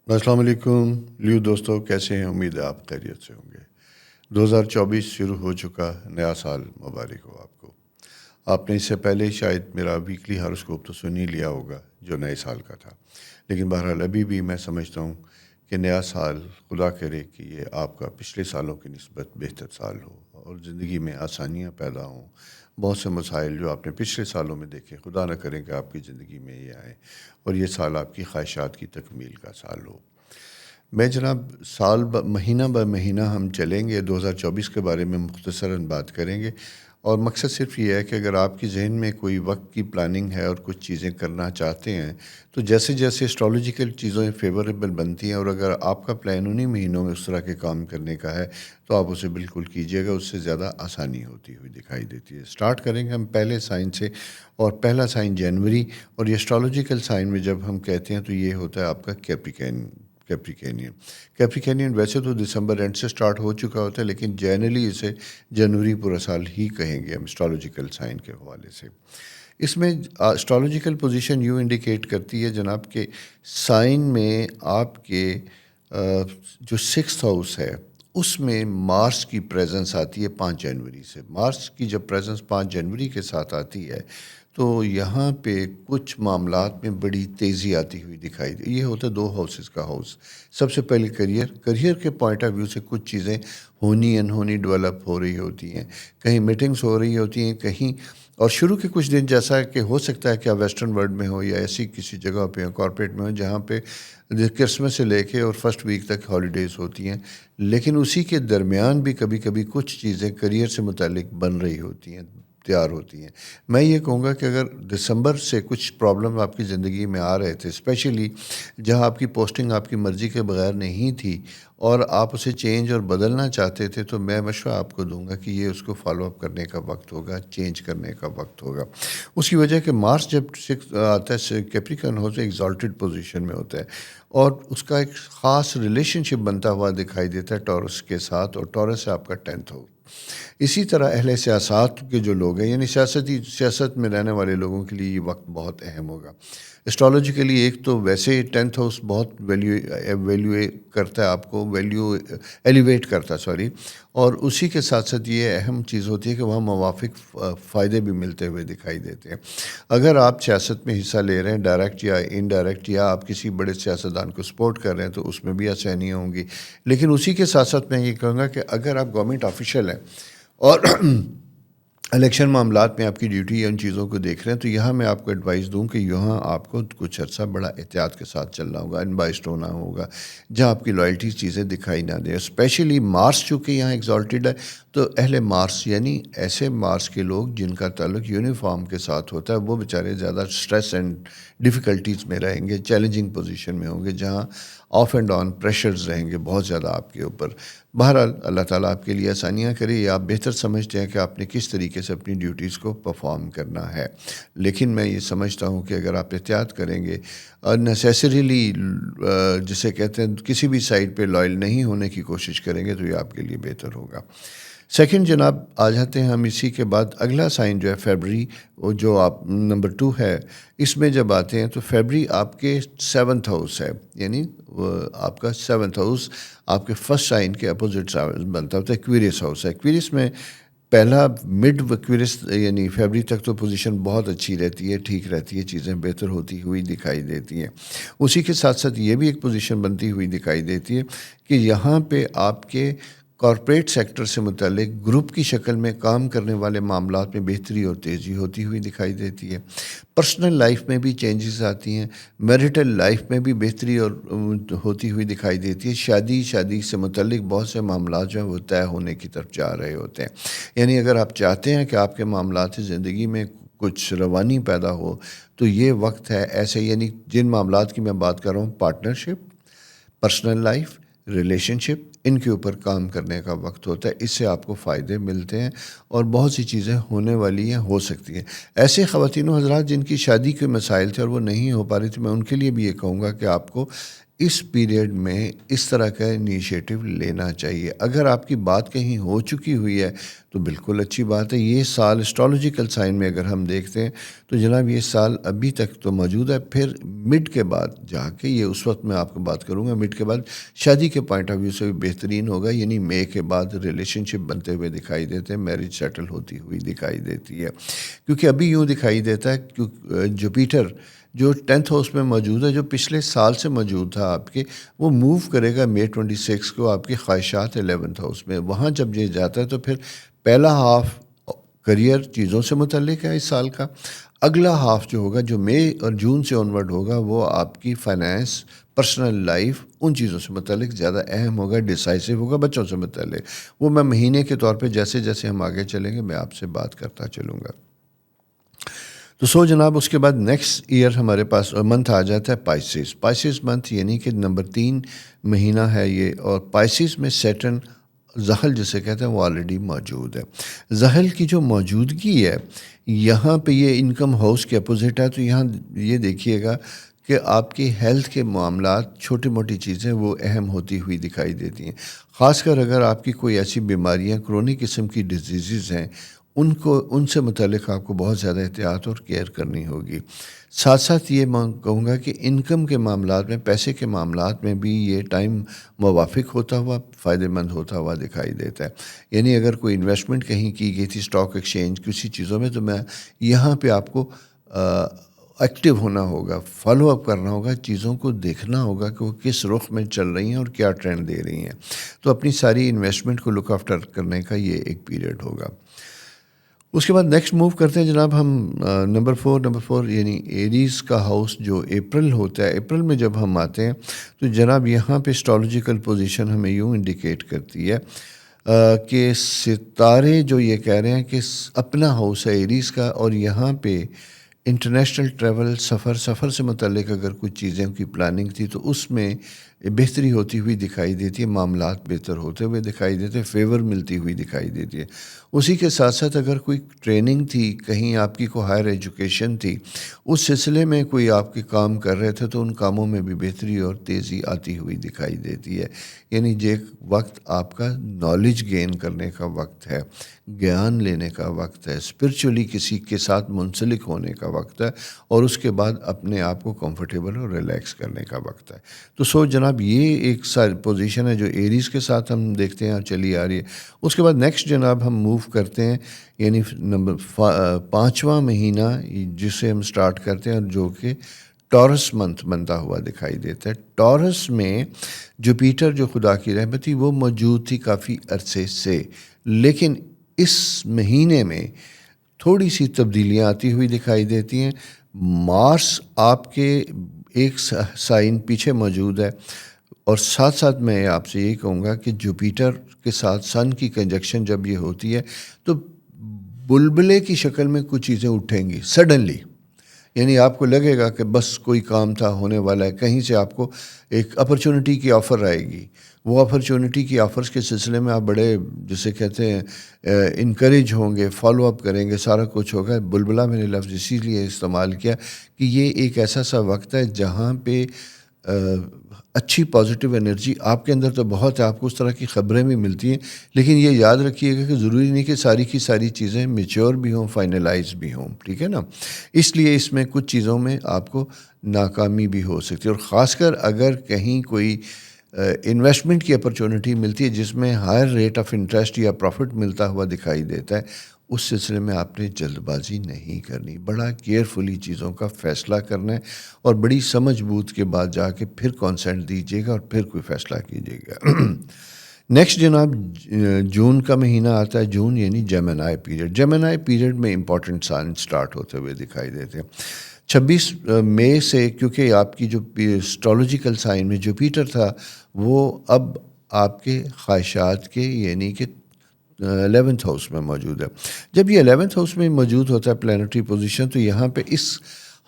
السلام علیکم لیو دوستو، کیسے ہیں؟ امید ہے آپ خیریت سے ہوں گے۔ 2024 شروع ہو چکا، نیا سال مبارک ہو آپ کو۔ آپ نے اس سے پہلے شاید میرا ویکلی ہاروسکوپ تو سن ہی لیا ہوگا جو نئے سال کا تھا، لیکن بہرحال ابھی بھی میں سمجھتا ہوں کہ نیا سال خدا کرے کہ یہ آپ کا پچھلے سالوں کی نسبت بہتر سال ہو اور زندگی میں آسانیاں پیدا ہوں۔ بہت سے مسائل جو آپ نے پچھلے سالوں میں دیکھے، خدا نہ کریں کہ آپ کی زندگی میں یہ آئیں اور یہ سال آپ کی خواہشات کی تکمیل کا سال ہو۔ میں جناب مہینہ بہ مہینہ ہم چلیں گے، 2024 کے بارے میں مختصراً بات کریں گے، اور مقصد صرف یہ ہے کہ اگر آپ کی ذہن میں کوئی وقت کی پلاننگ ہے اور کچھ چیزیں کرنا چاہتے ہیں تو جیسے جیسے اسٹرالوجیکل چیزیں فیوریبل بنتی ہیں، اور اگر آپ کا پلان انہی مہینوں میں اس طرح کے کام کرنے کا ہے تو آپ اسے بالکل کیجیے گا، اس سے زیادہ آسانی ہوتی ہوئی دکھائی دیتی ہے۔ سٹارٹ کریں گے ہم پہلے سائن سے، اور پہلا سائن جنوری، اور یہ اسٹرالوجیکل سائن میں جب ہم کہتے ہیں تو یہ ہوتا ہے آپ کا کیپریکینین ویسے تو دسمبر اینڈ سے سٹارٹ ہو چکا ہوتا ہے، لیکن جنرلی اسے جنوری پورا سال ہی کہیں گے ہم اسٹرالوجیکل سائن کے حوالے سے۔ اس میں اسٹرالوجیکل پوزیشن یوں انڈیکیٹ کرتی ہے جناب کہ سائن میں آپ کے جو 6th ہاؤس ہے اس میں مارس کی پریزنس آتی ہے 5 جنوری سے۔ مارس کی جب پریزنس 5 جنوری کے ساتھ آتی ہے تو یہاں پہ کچھ معاملات میں بڑی تیزی آتی ہوئی دکھائی دی۔ یہ ہوتا ہے 2 ہاؤسز کا ہاؤس۔ سب سے پہلے کریئر کے پوائنٹ آف ویو سے کچھ چیزیں ہونی انہونی ڈیولپ ہو رہی ہوتی ہیں، کہیں میٹنگس ہو رہی ہوتی ہیں کہیں، اور شروع کے کچھ دن جیسا کہ ہو سکتا ہے کہ آپ ویسٹرن ورلڈ میں ہو یا ایسی کسی جگہ پہ ہو، کارپوریٹ میں ہو، جہاں پہ کرسمس سے لے کے اور فرسٹ ویک تک ہالیڈیز ہوتی ہیں، لیکن اسی کے درمیان بھی کبھی کبھی کچھ چیزیں کریئر سے متعلق بن رہی ہوتی ہیں، تیار ہوتی ہیں۔ میں یہ کہوں گا کہ اگر دسمبر سے کچھ پرابلم آپ کی زندگی میں آ رہے تھے، اسپیشلی جہاں آپ کی پوسٹنگ آپ کی مرضی کے بغیر نہیں تھی اور آپ اسے چینج اور بدلنا چاہتے تھے، تو میں مشورہ آپ کو دوں گا کہ یہ اس کو فالو اپ کرنے کا وقت ہوگا، چینج کرنے کا وقت ہوگا۔ اس کی وجہ کہ مارس جب آتا ہے کیپریکن ہاؤس ایگزالٹڈ پوزیشن میں ہوتا ہے، اور اس کا ایک خاص ریلیشن شپ بنتا ہوا دکھائی دیتا ہے ٹورس کے ساتھ، اور ٹورس ہے آپ کا 10th ہاؤس۔ اسی طرح اہل سیاست کے جو لوگ ہیں، یعنی سیاست میں رہنے والے لوگوں کے لیے یہ وقت بہت اہم ہوگا۔ اسٹرالوجیکلی ایک تو ویسے 10th ہاؤس بہت ویلیو کرتا ہے، آپ کو ایلیویٹ کرتا ہے، سوری، اور اسی کے ساتھ ساتھ یہ اہم چیز ہوتی ہے کہ وہاں موافق فائدے بھی ملتے ہوئے دکھائی دیتے ہیں۔ اگر آپ سیاست میں حصہ لے رہے ہیں ڈائریکٹ یا انڈائریکٹ، یا آپ کسی بڑے سیاستدان کو سپورٹ کر رہے ہیں تو اس میں بھی آسانیاں ہوں گی، لیکن اسی کے ساتھ ساتھ میں یہ کہوں گا کہ اگر آپ گورنمنٹ آفیشیل ہیں اور الیکشن معاملات میں آپ کی ڈیوٹی یا ان چیزوں کو دیکھ رہے ہیں، تو یہاں میں آپ کو ایڈوائز دوں کہ یہاں آپ کو کچھ عرصہ بڑا احتیاط کے ساتھ چلنا ہوگا، انبائسڈ ہونا ہوگا، جہاں آپ کی لائلٹی چیزیں دکھائی نہ دیں۔ اسپیشلی مارس چونکہ یہاں ایگزالٹڈ ہے، تو اہل مارس یعنی ایسے مارس کے لوگ جن کا تعلق یونیفارم کے ساتھ ہوتا ہے، وہ بیچارے زیادہ سٹریس اینڈ ڈیفیکلٹیز میں رہیں گے، چیلنجنگ پوزیشن میں ہوں گے، جہاں آف اینڈ آن پریشرز رہیں گے بہت زیادہ آپ کے اوپر۔ بہرحال اللہ تعالیٰ آپ کے لیے آسانیاں کرے، یا آپ بہتر سمجھتے ہیں کہ آپ نے کس طریقے سے اپنی ڈیوٹیز کو پرفارم کرنا ہے، لیکن میں یہ سمجھتا ہوں کہ اگر آپ احتیاط کریں گے اور نیسیسریلی جسے کہتے ہیں کسی بھی سائڈ پہ لائل نہیں ہونے کی کوشش کریں گے، تو یہ آپ کے لیے بہتر ہوگا۔ سیکنڈ جناب، آ جاتے ہیں ہم اسی کے بعد اگلا سائن جو ہے فیبری، وہ جو آپ نمبر 2 ہے، اس میں جب آتے ہیں تو فیبری آپ کے 7th ہاؤس ہے، یعنی آپ کا 7th ہاؤس آپ کے فرسٹ سائن کے اپوزٹ بنتا ہوتا ہے، ایکویریس ہاؤس ہے۔ ایکویریس میں پہلا مڈ ایکویریس یعنی فیبری تک تو پوزیشن بہت اچھی رہتی ہے، ٹھیک رہتی ہے، چیزیں بہتر ہوتی ہوئی دکھائی دیتی ہیں۔ اسی کے ساتھ ساتھ یہ بھی ایک پوزیشن بنتی ہوئی دکھائی دیتی ہے کہ یہاں پہ آپ کے کارپوریٹ سیکٹر سے متعلق گروپ کی شکل میں کام کرنے والے معاملات میں بہتری اور تیزی ہوتی ہوئی دکھائی دیتی ہے۔ پرسنل لائف میں بھی چینجز آتی ہیں، میریٹل لائف میں بھی بہتری اور ہوتی ہوئی دکھائی دیتی ہے۔ شادی سے متعلق بہت سے معاملات جو ہیں وہ طے ہونے کی طرف جا رہے ہوتے ہیں۔ یعنی اگر آپ چاہتے ہیں کہ آپ کے معاملات زندگی میں کچھ روانی پیدا ہو تو یہ وقت ہے ایسے، یعنی جن معاملات کی میں بات کر رہا ہوں، پارٹنرشپ، پرسنل لائف، ریلیشن شپ، ان کے اوپر کام کرنے کا وقت ہوتا ہے۔ اس سے آپ کو فائدے ملتے ہیں اور بہت سی چیزیں ہونے والی ہیں، ہو سکتی ہیں۔ ایسے خواتین و حضرات جن کی شادی کے مسائل تھے اور وہ نہیں ہو پا رہی تھی، میں ان کے لیے بھی یہ کہوں گا کہ آپ کو اس پیریڈ میں اس طرح کا انیشیٹو لینا چاہیے. اگر آپ کی بات کہیں ہو چکی ہوئی ہے تو بالکل اچھی بات ہے. یہ سال اسٹرالوجیکل سائن میں اگر ہم دیکھتے ہیں تو جناب یہ سال ابھی تک تو موجود ہے. پھر مڈ کے بعد جا کے یہ اس وقت میں آپ کو بات کروں گا، مڈ کے بعد شادی کے پوائنٹ آف ویو سے بھی بہترین ہوگا. یعنی مئی کے بعد ریلیشن شپ بنتے ہوئے دکھائی دیتے ہیں، میرج سیٹل ہوتی ہوئی دکھائی دیتی ہے. کیونکہ ابھی یوں دکھائی دیتا ہے جوپیٹر جو 10th ہاؤس میں موجود ہے، جو پچھلے سال سے موجود تھا آپ کے، وہ موو کرے گا مئی 26 کو آپ کی خواہشات 11th ہاؤس میں. وہاں جب یہ جاتا ہے تو پھر پہلا ہاف کریئر چیزوں سے متعلق ہے اس سال کا. اگلا ہاف جو ہوگا، جو مئی اور جون سے آنورڈ ہوگا، وہ آپ کی فائنینس، پرسنل لائف، ان چیزوں سے متعلق زیادہ اہم ہوگا، ڈیسائسو ہوگا. بچوں سے متعلق وہ میں مہینے کے طور پہ جیسے جیسے ہم آگے چلیں گے میں آپ سے بات کرتا چلوں گا. تو جناب اس کے بعد نیکسٹ ایئر ہمارے پاس منتھ آ جاتا ہے پائسیس منتھ، یعنی کہ نمبر 3 مہینہ ہے یہ. اور پائسیس میں سیٹرن زحل جسے کہتے ہیں وہ آلریڈی موجود ہے. زحل کی جو موجودگی ہے یہاں پہ یہ انکم ہاؤس کے اپوزٹ ہے. تو یہاں یہ دیکھیے گا کہ آپ کی ہیلتھ کے معاملات، چھوٹی موٹی چیزیں وہ اہم ہوتی ہوئی دکھائی دیتی ہیں. خاص کر اگر آپ کی کوئی ایسی بیماریاں، کرونک قسم کی ڈیزیزز ہیں، ان سے متعلق آپ کو بہت زیادہ احتیاط اور کیئر کرنی ہوگی. ساتھ ساتھ یہ میں کہوں گا کہ انکم کے معاملات میں، پیسے کے معاملات میں بھی یہ ٹائم موافق ہوتا ہوا، فائدہ مند ہوتا ہوا دکھائی دیتا ہے. یعنی اگر کوئی انویسٹمنٹ کہیں کی گئی تھی اسٹاک ایکسچینج کسی چیزوں میں، تو میں یہاں پہ آپ کو ایکٹیو ہونا ہوگا، فالو اپ کرنا ہوگا، چیزوں کو دیکھنا ہوگا کہ وہ کس رخ میں چل رہی ہیں اور کیا ٹرینڈ دے رہی ہیں. تو اپنی ساری انویسٹمنٹ کو لک آفٹر کرنے کا یہ ایک پیریڈ ہوگا. اس کے بعد نیکسٹ موو کرتے ہیں جناب ہم نمبر 4 یعنی ایریز کا ہاؤس جو اپریل ہوتا ہے. اپریل میں جب ہم آتے ہیں تو جناب یہاں پہ اسٹرالوجیکل پوزیشن ہمیں یوں انڈیکیٹ کرتی ہے کہ ستارے جو یہ کہہ رہے ہیں کہ اپنا ہاؤس ہے ایریز کا، اور یہاں پہ انٹرنیشنل ٹریول، سفر سے متعلق اگر کچھ چیزیں کی پلاننگ تھی تو اس میں بہتری ہوتی ہوئی دکھائی دیتی ہے، معاملات بہتر ہوتے ہوئے دکھائی دیتے ہیں، فیور ملتی ہوئی دکھائی دیتی ہے. اسی کے ساتھ ساتھ اگر کوئی ٹریننگ تھی، کہیں آپ کی کوئی ہائر ایجوکیشن تھی، اس سلسلے میں کوئی آپ کے کام کر رہے تھے تو ان کاموں میں بھی بہتری اور تیزی آتی ہوئی دکھائی دیتی ہے. یعنی یہ وقت آپ کا نالج گین کرنے کا وقت ہے، گیان لینے کا وقت ہے، اسپرچولی کسی کے ساتھ منسلک ہونے کا وقت ہے، اور اس کے بعد اپنے آپ کو کمفرٹیبل اور ریلیکس کرنے کا وقت ہے. تو جناب یہ ایک ساری پوزیشن ہے جو ایریز کے ساتھ ہم دیکھتے ہیں اور چلی آ رہی ہے. اس کے بعد نیکسٹ جناب ہم موو کرتے ہیں، یعنی نمبر 5واں مہینہ جسے ہم سٹارٹ کرتے ہیں، اور جو کہ ٹورس منتھ بنتا ہوا دکھائی دیتا ہے. ٹورس میں جوپیٹر جو خدا کی رحمت تھی وہ موجود تھی کافی عرصے سے، لیکن اس مہینے میں تھوڑی سی تبدیلیاں آتی ہوئی دکھائی دیتی ہیں. مارس آپ کے ایک سائن پیچھے موجود ہے، اور ساتھ ساتھ میں آپ سے یہی کہوں گا کہ جوپیٹر کے ساتھ سن کی کنجکشن جب یہ ہوتی ہے تو بلبلے کی شکل میں کچھ چیزیں اٹھیں گی سڈنلی. یعنی آپ کو لگے گا کہ بس کوئی کام تھا ہونے والا ہے، کہیں سے آپ کو ایک اپرچونٹی کی آفر آئے گی. وہ اپرچونٹی کی آفرز کے سلسلے میں آپ بڑے جسے کہتے ہیں انکریج ہوں گے، فالو اپ کریں گے، سارا کچھ ہوگا. بلبلہ میں نے لفظ اسی لیے استعمال کیا کہ یہ ایک ایسا سا وقت ہے جہاں پہ اچھی پازیٹیو انرجی آپ کے اندر تو بہت ہے، آپ کو اس طرح کی خبریں بھی ملتی ہیں، لیکن یہ یاد رکھیے گا کہ ضروری نہیں کہ ساری کی ساری چیزیں میچور بھی ہوں، فائنلائز بھی ہوں، ٹھیک ہے نا. اس لیے اس میں کچھ چیزوں میں آپ کو ناکامی بھی ہو سکتی ہے، اور خاص کر اگر کہیں کوئی انویسٹمنٹ کی اپرچونٹی ملتی ہے جس میں ہائر ریٹ آف انٹرسٹ یا پروفٹ ملتا ہوا دکھائی دیتا ہے، اس سلسلے میں آپ نے جلد بازی نہیں کرنی، بڑا کیئرفلی چیزوں کا فیصلہ کرنا ہے، اور بڑی سمجھ بوجھ کے بعد جا کے پھر کانسنٹ دیجیے گا اور پھر کوئی فیصلہ کیجیے گا. نیکسٹ جناب جون کا مہینہ آتا ہے. جون یعنی جیمنائی پیریڈ. جیمنائی پیریڈ میں امپورٹنٹ سائن سٹارٹ ہوتے ہوئے دکھائی دیتے ہیں. 26 مئی سے، کیونکہ آپ کی جو اسٹرالوجیکل سائن میں جوپیٹر تھا وہ اب آپ کے خواہشات کے یعنی کہ 11th ہاؤس میں موجود ہے. جب یہ 11th ہاؤس میں موجود ہوتا ہے پلانٹری پوزیشن، تو یہاں پہ اس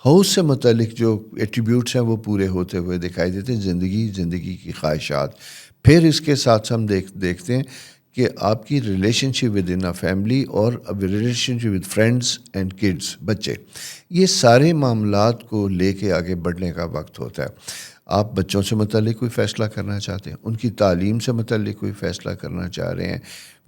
ہاؤس سے متعلق جو ایٹریبیوٹس ہیں وہ پورے ہوتے ہوئے دکھائی دیتے ہیں. زندگی کی خواہشات. پھر اس کے ساتھ ہم دیکھتے ہیں کہ آپ کی relationship with in a family اور relationship with friends and kids, بچے، یہ سارے معاملات کو لے کے آگے بڑھنے کا وقت ہوتا ہے. آپ بچوں سے متعلق کوئی فیصلہ کرنا چاہتے ہیں، ان کی تعلیم سے متعلق کوئی فیصلہ کرنا چاہ رہے ہیں،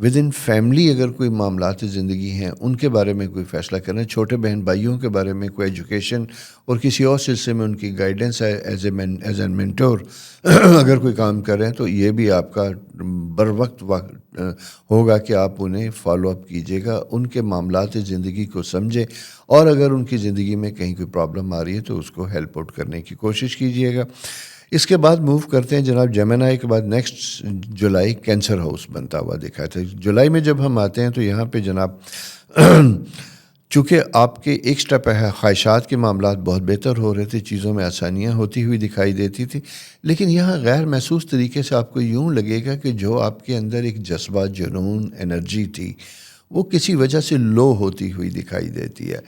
ود ان فیملی اگر کوئی معاملات زندگی ہیں ان کے بارے میں کوئی فیصلہ کرنا ہے، چھوٹے بہن بھائیوں کے بارے میں کوئی ایجوکیشن اور کسی اور سلسلے میں ان کی گائیڈنس ہے ایز اے مینٹور اگر کوئی کام کر رہے ہیں، تو یہ بھی آپ کا بر وقت ہوگا کہ آپ انہیں فالو اپ کیجیے گا، ان کے معاملات زندگی کو سمجھیں، اور اگر ان کی زندگی میں کہیں کوئی پرابلم آ رہی ہے تو اس کو ہیلپ آؤٹ کرنے کی کوشش کیجیے گا۔ اس کے بعد موو کرتے ہیں جناب جیمنائی کے بعد نیکسٹ جولائی کینسر ہاؤس بنتا ہوا دکھا تھا۔ جولائی میں جب ہم آتے ہیں تو یہاں پہ جناب چونکہ آپ کے ایک سٹیپ ہے، خواہشات کے معاملات بہت بہتر ہو رہے تھے، چیزوں میں آسانیاں ہوتی ہوئی دکھائی دیتی تھی، لیکن یہاں غیر محسوس طریقے سے آپ کو یوں لگے گا کہ جو آپ کے اندر ایک جذبہ، جنون، انرجی تھی، وہ کسی وجہ سے لو ہوتی ہوئی دکھائی دیتی ہے۔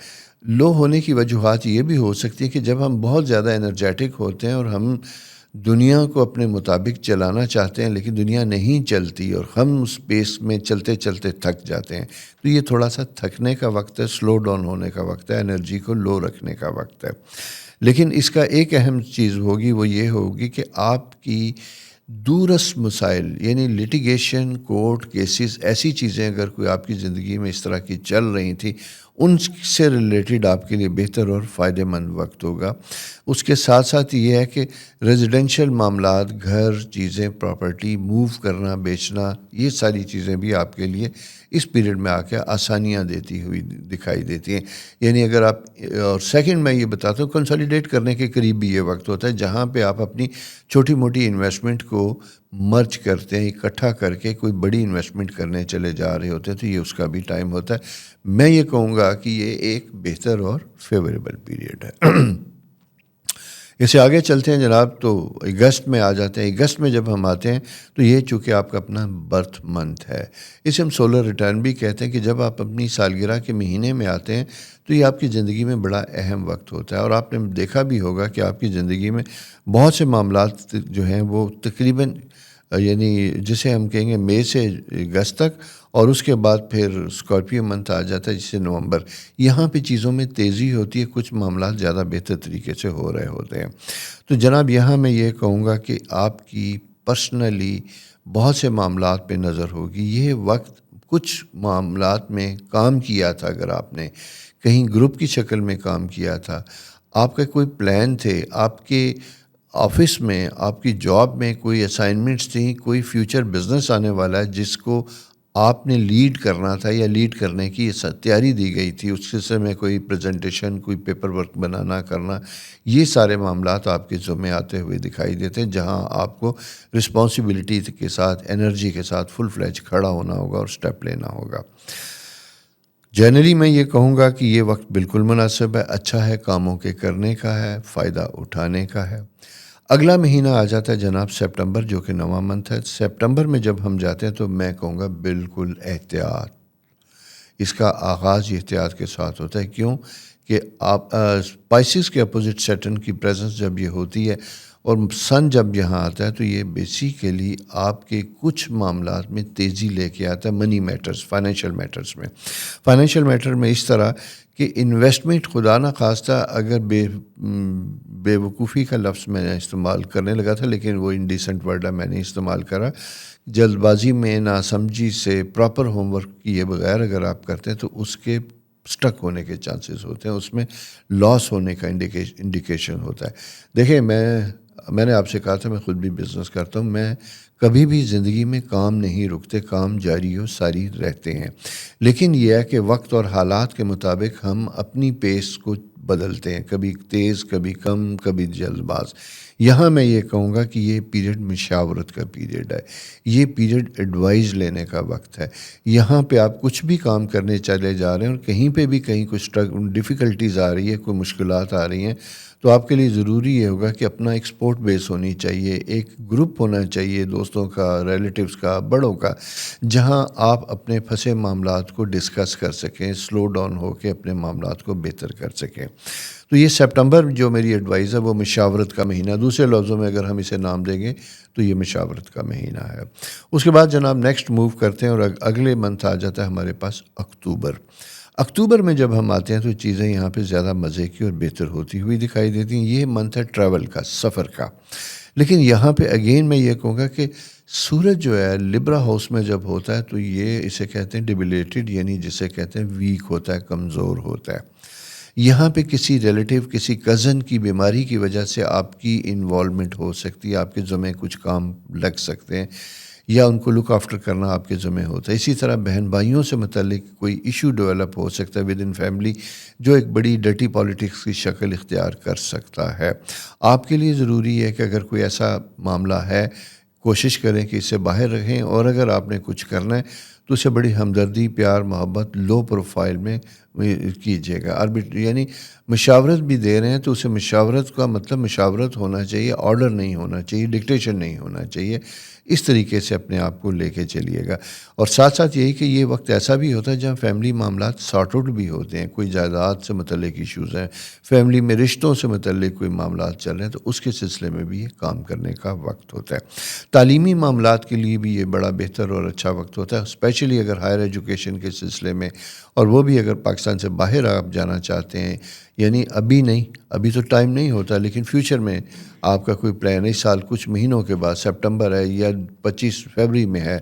لو ہونے کی وجوہات یہ بھی ہو سکتی ہے کہ جب ہم بہت زیادہ انرجیٹک ہوتے ہیں اور ہم دنیا کو اپنے مطابق چلانا چاہتے ہیں لیکن دنیا نہیں چلتی اور ہم اس پیس میں چلتے چلتے تھک جاتے ہیں، تو یہ تھوڑا سا تھکنے کا وقت ہے، سلو ڈاؤن ہونے کا وقت ہے، انرجی کو لو رکھنے کا وقت ہے۔ لیکن اس کا ایک اہم چیز ہوگی، وہ یہ ہوگی کہ آپ کی دورس مسائل یعنی لٹیگیشن، کورٹ کیسز، ایسی چیزیں اگر کوئی آپ کی زندگی میں اس طرح کی چل رہی تھیں، ان سے ریلیٹڈ آپ کے لیے بہتر اور فائدہ مند وقت ہوگا۔ اس کے ساتھ ساتھ یہ ہے کہ ریزیڈینشل معاملات، گھر، چیزیں، پراپرٹی موو کرنا، بیچنا، یہ ساری چیزیں بھی آپ کے لیے اس پیریڈ میں آ کے آسانیاں دیتی ہوئی دکھائی دیتی ہیں۔ یعنی اگر آپ، اور سیکنڈ میں یہ بتاتا ہوں، کنسالیڈیٹ کرنے کے قریب بھی یہ وقت ہوتا ہے جہاں پہ آپ اپنی چھوٹی موٹی انویسٹمنٹ کو مرج کرتے ہیں، اکٹھا کر کے کوئی بڑی انویسٹمنٹ کرنے چلے جا رہے ہوتے ہیں، تو یہ اس کا بھی ٹائم ہوتا ہے۔ میں یہ کہوں گا کہ یہ ایک بہتر اور فیوریبل پیریڈ ہے۔ اس سے آگے چلتے ہیں جناب، تو اگست میں آ جاتے ہیں۔ اگست میں جب ہم آتے ہیں تو یہ چونکہ آپ کا اپنا برتھ منتھ ہے، اسے ہم سولر ریٹرن بھی کہتے ہیں، کہ جب آپ اپنی سالگرہ کے مہینے میں آتے ہیں تو یہ آپ کی زندگی میں بڑا اہم وقت ہوتا ہے، اور آپ نے دیکھا بھی ہوگا کہ آپ کی زندگی میں بہت سے معاملات جو ہیں وہ تقریباً، یعنی جسے ہم کہیں گے مئی سے اگست تک، اور اس کے بعد پھر اسکارپیو منتھ آ جاتا ہے جسے نومبر، یہاں پہ چیزوں میں تیزی ہوتی ہے، کچھ معاملات زیادہ بہتر طریقے سے ہو رہے ہوتے ہیں۔ تو جناب یہاں میں یہ کہوں گا کہ آپ کی پرسنلی بہت سے معاملات پہ نظر ہوگی۔ یہ وقت کچھ معاملات میں کام کیا تھا، اگر آپ نے کہیں گروپ کی شکل میں کام کیا تھا، آپ کا کوئی پلان تھے، آپ کے آفس میں، آپ کی جاب میں کوئی اسائنمنٹس تھیں، کوئی فیوچر بزنس آنے والا ہے جس کو آپ نے لیڈ کرنا تھا یا لیڈ کرنے کی تیاری دی گئی تھی، اس سلسلے میں کوئی پریزنٹیشن، کوئی پیپر ورک بنانا کرنا، یہ سارے معاملات آپ کے ذمے آتے ہوئے دکھائی دیتے ہیں، جہاں آپ کو رسپانسبلٹی کے ساتھ، انرجی کے ساتھ فل فلیج کھڑا ہونا ہوگا اور سٹیپ لینا ہوگا۔ جنرلی میں یہ کہوں گا کہ یہ وقت بالکل مناسب ہے، اچھا ہے، کاموں کے کرنے کا ہے، فائدہ اٹھانے کا ہے۔ اگلا مہینہ آ جاتا ہے جناب سپٹمبر، جو کہ نواں منتھ ہے۔ سپٹمبر میں جب ہم جاتے ہیں تو میں کہوں گا بالکل احتیاط، اس کا آغاز احتیاط کے ساتھ ہوتا ہے۔ کیوں کہ آپ اسپائسز کے اپوزٹ سیٹرن کی پریزنس جب یہ ہوتی ہے اور سن جب یہاں آتا ہے، تو یہ بیسیکلی آپ کے کچھ معاملات میں تیزی لے کے آتا ہے، منی میٹرز، فائنینشیل میٹرز میں۔ فائنینشیل میٹر میں اس طرح کہ انویسٹمنٹ، خدا نہ خواستہ اگر بے وقوفی کا لفظ میں نے استعمال کرنے لگا تھا، لیکن وہ انڈیسنٹ ورڈ ہے، میں نے استعمال کرا، جلد بازی میں، ناسمجھی سے، پراپر ہوم ورک کیے بغیر اگر آپ کرتے ہیں تو اس کے سٹک ہونے کے چانسز ہوتے ہیں، اس میں لاس ہونے کا انڈیکیشن ہوتا ہے۔ دیکھیں، میں نے آپ سے کہا تھا میں خود بھی بزنس کرتا ہوں، میں کبھی بھی زندگی میں کام نہیں رکتے، کام جاری و ساری رہتے ہیں، لیکن یہ ہے کہ وقت اور حالات کے مطابق ہم اپنی پیس کو بدلتے ہیں، کبھی تیز، کبھی کم، کبھی جلد باز۔ یہاں میں یہ کہوں گا کہ یہ پیریڈ مشاورت کا پیریڈ ہے، یہ پیریڈ ایڈوائز لینے کا وقت ہے۔ یہاں پہ آپ کچھ بھی کام کرنے چلے جا رہے ہیں اور کہیں پہ بھی کہیں کچھ ڈیفیکلٹیز آ رہی ہے، کوئی مشکلات آ رہی ہیں، تو آپ کے لیے ضروری یہ ہوگا کہ اپنا ایک سپورٹ بیس ہونی چاہیے، ایک گروپ ہونا چاہیے، دوستوں کا، ریلیٹیوز کا، بڑوں کا، جہاں آپ اپنے پھنسے معاملات کو ڈسکس کر سکیں، سلو ڈاؤن ہو کے اپنے معاملات کو بہتر کر سکیں۔ تو یہ سپٹمبر جو میری ایڈوائز ہے وہ مشاورت کا مہینہ، دوسرے لفظوں میں اگر ہم اسے نام دیں گے تو یہ مشاورت کا مہینہ ہے۔ اس کے بعد جناب نیکسٹ موو کرتے ہیں اور اگلے منتھ آ جاتا ہے ہمارے پاس اکتوبر۔ اکتوبر میں جب ہم آتے ہیں تو چیزیں یہاں پہ زیادہ مزے کی اور بہتر ہوتی ہوئی دکھائی دیتی ہیں. یہ منتھ ہے ٹریول کا، سفر کا. لیکن یہاں پہ اگین میں یہ کہوں گا کہ سورج جو ہے لبرا ہاؤس میں جب ہوتا ہے تو یہ اسے کہتے ہیں ڈیبلیٹڈ، یعنی جسے کہتے ہیں ویک ہوتا ہے، کمزور ہوتا ہے. یہاں پہ کسی ریلیٹیو، کسی کزن کی بیماری کی وجہ سے آپ کی انوالومنٹ ہو سکتی ہے، آپ کے ذمہ کچھ کام لگ سکتے ہیں یا ان کو لک آفٹر کرنا آپ کے ذمہ ہوتا ہے. اسی طرح بہن بھائیوں سے متعلق کوئی ایشو ڈیولپ ہو سکتا ہے ود ان فیملی، جو ایک بڑی ڈرٹی پالیٹکس کی شکل اختیار کر سکتا ہے. آپ کے لیے ضروری ہے کہ اگر کوئی ایسا معاملہ ہے، کوشش کریں کہ اس سے باہر رہیں، اور اگر آپ نے کچھ کرنا ہے تو اسے بڑی ہمدردی، پیار، محبت، لو پروفائل میں کیجیے گا. یعنی مشاورت بھی دے رہے ہیں تو اسے مشاورت کا مطلب مشاورت ہونا چاہیے، آرڈر نہیں ہونا چاہیے، ڈکٹیشن نہیں ہونا چاہیے. اس طریقے سے اپنے آپ کو لے کے چلیے گا. اور ساتھ ساتھ یہی کہ یہ وقت ایسا بھی ہوتا ہے جہاں فیملی معاملات سارٹ آؤٹ بھی ہوتے ہیں. کوئی جائیداد سے متعلق ایشوز ہیں، فیملی میں رشتوں سے متعلق کوئی معاملات چل رہے ہیں، تو اس کے سلسلے میں بھی یہ کام کرنے کا وقت ہوتا ہے. تعلیمی معاملات کے لیے بھی یہ بڑا بہتر اور اچھا وقت ہوتا ہے، اسپیشلی اگر ہائر ایجوکیشن کے سلسلے میں، اور وہ بھی اگر پاکستان سے باہر آپ جانا چاہتے ہیں. یعنی ابھی نہیں، ابھی تو ٹائم نہیں ہوتا، لیکن فیوچر میں آپ کا کوئی پلان اس سال کچھ مہینوں کے بعد، سپٹمبر ہے یا 25 فروری میں ہے،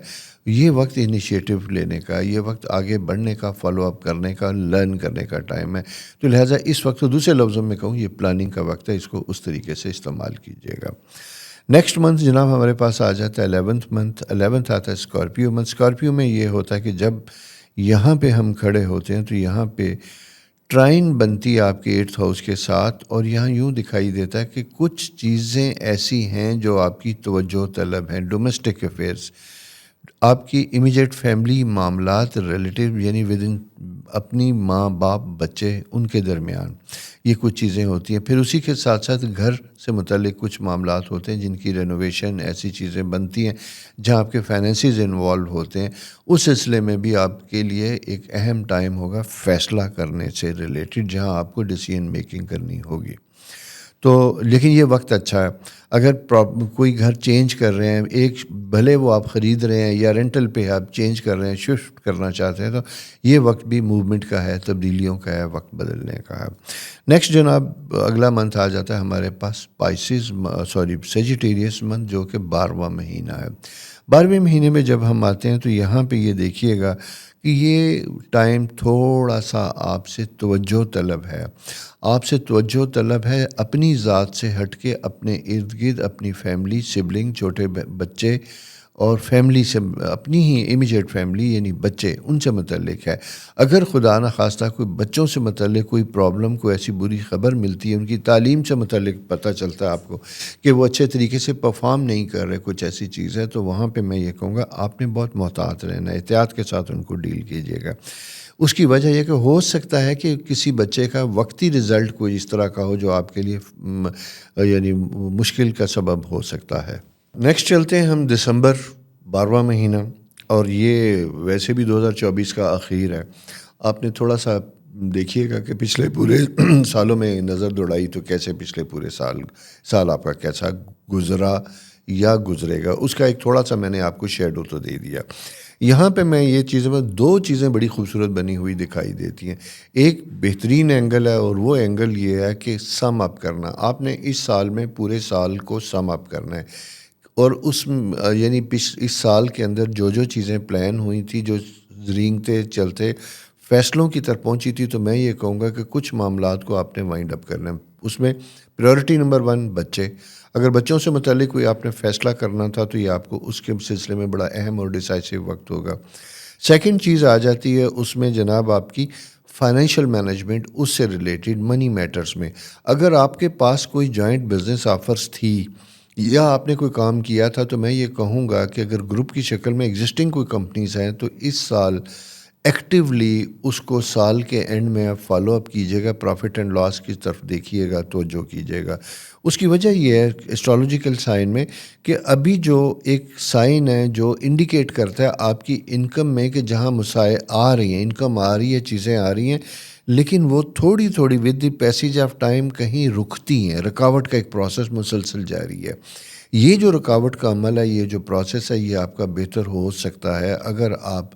یہ وقت انیشیٹو لینے کا، یہ وقت آگے بڑھنے کا، فالو اپ کرنے کا، لرن کرنے کا ٹائم ہے. تو لہٰذا اس وقت، دوسرے لفظوں میں کہوں، یہ پلاننگ کا وقت ہے، اس کو اس طریقے سے استعمال کیجیے گا. نیکسٹ منتھ جناب ہمارے پاس آ جاتا ہے 11th منتھ. 11th آتا ہے اسکارپیو منتھ. اسکارپیو میں یہ ہوتا ہے کہ جب یہاں پہ ہم کھڑے ہوتے ہیں تو یہاں پہ ٹرائن بنتی ہے آپ کے 8th ہاؤس کے ساتھ، اور یہاں یوں دکھائی دیتا ہے کہ کچھ چیزیں ایسی ہیں جو آپ کی توجہ طلب ہیں. ڈومیسٹک افیئرس، آپ کی امیجیٹ فیملی معاملات، ریلیٹیو یعنی ود ان اپنی ماں باپ بچے، ان کے درمیان یہ کچھ چیزیں ہوتی ہیں. پھر اسی کے ساتھ ساتھ گھر سے متعلق کچھ معاملات ہوتے ہیں جن کی رینوویشن، ایسی چیزیں بنتی ہیں جہاں آپ کے فائنینسز انوالو ہوتے ہیں. اس سلسلے میں بھی آپ کے لیے ایک اہم ٹائم ہوگا فیصلہ کرنے سے ریلیٹڈ، جہاں آپ کو ڈیسیژن میکنگ کرنی ہوگی. تو لیکن یہ وقت اچھا ہے. اگر کوئی گھر چینج کر رہے ہیں، ایک بھلے وہ آپ خرید رہے ہیں یا رینٹل پہ آپ چینج کر رہے ہیں، شفٹ کرنا چاہتے ہیں، تو یہ وقت بھی موومنٹ کا ہے، تبدیلیوں کا ہے، وقت بدلنے کا ہے. نیکسٹ جناب اگلا منتھ آ جاتا ہے ہمارے پاس سیجیٹیریس منتھ، جو کہ 12واں مہینہ ہے. 12ویں مہینے میں جب ہم آتے ہیں تو یہاں پہ یہ دیکھیے گا کہ یہ ٹائم تھوڑا سا آپ سے توجہ طلب ہے. آپ سے توجہ طلب ہے اپنی ذات سے ہٹ کے، اپنے ارد گرد اپنی فیملی، سبلنگ، چھوٹے بچے اور فیملی سے، اپنی ہی امیجیٹ فیملی یعنی بچے، ان سے متعلق ہے. اگر خدا نخواستہ کوئی بچوں سے متعلق کوئی پرابلم، کوئی ایسی بری خبر ملتی ہے، ان کی تعلیم سے متعلق پتہ چلتا ہے آپ کو کہ وہ اچھے طریقے سے پرفارم نہیں کر رہے، کچھ ایسی چیز ہے، تو وہاں پہ میں یہ کہوں گا آپ نے بہت محتاط رہنا ہے، احتیاط کے ساتھ ان کو ڈیل کیجیے گا. اس کی وجہ یہ کہ ہو سکتا ہے کہ کسی بچے کا وقتی رزلٹ کوئی اس طرح کا ہو جو آپ کے لیے یعنی مشکل کا سبب ہو سکتا ہے. نیکسٹ چلتے ہیں ہم دسمبر، 12واں مہینہ، اور یہ ویسے بھی 2024 کا آخر ہے. آپ نے تھوڑا سا دیکھیے گا کہ پچھلے پورے سالوں میں نظر دوڑائی تو کیسے پچھلے پورے سال آپ کا کیسا گزرا یا گزرے گا، اس کا ایک تھوڑا سا میں نے آپ کو شیڈو تو دے دیا. یہاں پہ میں یہ چیزیں، دو چیزیں بڑی خوبصورت بنی ہوئی دکھائی دیتی ہیں. ایک بہترین اینگل ہے، اور وہ اینگل یہ ہے کہ سم اپ کرنا. آپ نے اس سال میں پورے سال کو سم اپ کرنا ہے، اور یعنی اس سال کے اندر جو چیزیں پلان ہوئی تھی، جو رینگتے چلتے فیصلوں کی طرف پہنچی تھی، تو میں یہ کہوں گا کہ کچھ معاملات کو آپ نے وائنڈ اپ کرنا ہے. اس میں پریورٹی نمبر 1 بچے. اگر بچوں سے متعلق کوئی آپ نے فیصلہ کرنا تھا تو یہ آپ کو اس کے سلسلے میں بڑا اہم اور ڈیسائسو وقت ہوگا. سیکنڈ چیز آ جاتی ہے اس میں جناب آپ کی فائنینشیل مینجمنٹ، اس سے ریلیٹڈ منی میٹرز میں. اگر آپ کے پاس کوئی جوائنٹ بزنس آفرز تھی یا آپ نے کوئی کام کیا تھا، تو میں یہ کہوں گا کہ اگر گروپ کی شکل میں ایگزسٹنگ کوئی کمپنیز ہیں تو اس سال ایکٹیولی اس کو سال کے اینڈ میں آپ فالو اپ کیجیے گا، پروفٹ اینڈ لاس کی طرف دیکھیے گا، توجہ کیجیے گا. اس کی وجہ یہ ہے اسٹرالوجیکل سائن میں کہ ابھی جو ایک سائن ہے جو انڈیکیٹ کرتا ہے آپ کی انکم میں کہ جہاں مسائل آ رہی ہیں، انکم آ رہی ہے، چیزیں آ رہی ہیں، لیکن وہ تھوڑی تھوڑی with the passage of time کہیں رکتی ہیں. رکاوٹ کا ایک پروسیس مسلسل جاری ہے. یہ جو رکاوٹ کا عمل ہے، یہ جو پروسیس ہے، یہ آپ کا بہتر ہو سکتا ہے اگر آپ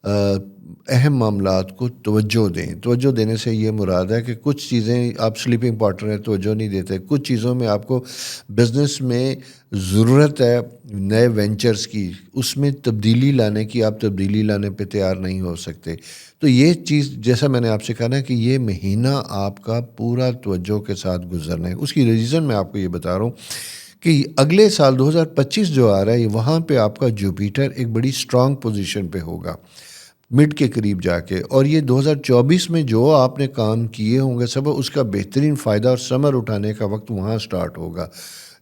اہم معاملات کو توجہ دیں. توجہ دینے سے یہ مراد ہے کہ کچھ چیزیں آپ سلیپنگ پارٹنر ہیں توجہ نہیں دیتے, کچھ چیزوں میں آپ کو بزنس میں ضرورت ہے نئے وینچرز کی, اس میں تبدیلی لانے کی, آپ تبدیلی لانے پہ تیار نہیں ہو سکتے. تو یہ چیز جیسا میں نے آپ سے کہا نا کہ یہ مہینہ آپ کا پورا توجہ کے ساتھ گزرنا ہے. اس کی ریزن میں آپ کو یہ بتا رہا ہوں کہ اگلے سال 2025 جو آ رہا ہے وہاں پہ آپ کا جوپیٹر ایک بڑی اسٹرانگ پوزیشن پہ ہوگا مڈ کے قریب جا کے, اور یہ 2024 میں جو آپ نے کام کیے ہوں گے سب اس کا بہترین فائدہ اور ثمر اٹھانے کا وقت وہاں سٹارٹ ہوگا.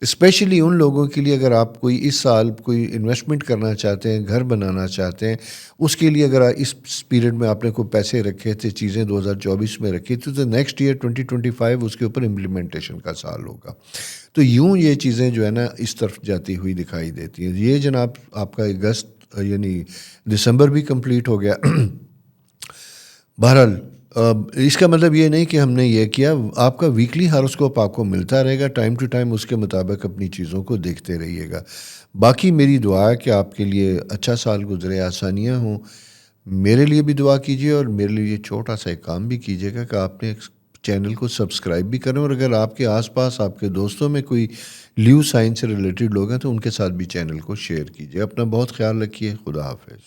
اسپیشلی ان لوگوں کے لیے اگر آپ کوئی اس سال کوئی انویسٹمنٹ کرنا چاہتے ہیں, گھر بنانا چاہتے ہیں, اس کے لیے اگر اس پیریڈ میں آپ نے کوئی پیسے رکھے تھے, چیزیں 2024 میں رکھی تھی, تو نیکسٹ ایئر 2025 اس کے اوپر امپلیمنٹیشن کا سال ہوگا. تو یوں یہ چیزیں جو ہے نا اس طرف جاتی ہوئی دکھائی دیتی ہیں. یہ جناب آپ کا اگست یعنی دسمبر بھی کمپلیٹ ہو گیا. بہرحال اس کا مطلب یہ نہیں کہ ہم نے یہ کیا, آپ کا ویکلی ہاروسکوپ آپ کو ملتا رہے گا ٹائم ٹو ٹائم, اس کے مطابق اپنی چیزوں کو دیکھتے رہیے گا. باقی میری دعا ہے کہ آپ کے لیے اچھا سال گزرے, آسانیاں ہوں. میرے لیے بھی دعا کیجیے اور میرے لیے یہ چھوٹا سا ایک کام بھی کیجیے گا کہ آپ نے چینل کو سبسکرائب بھی کریں, اور اگر آپ کے آس پاس آپ کے دوستوں میں کوئی لیو سائنس سے ریلیٹڈ لوگ ہیں تو ان کے ساتھ بھی چینل کو شیئر کیجیے. اپنا بہت خیال رکھیے. خدا حافظ.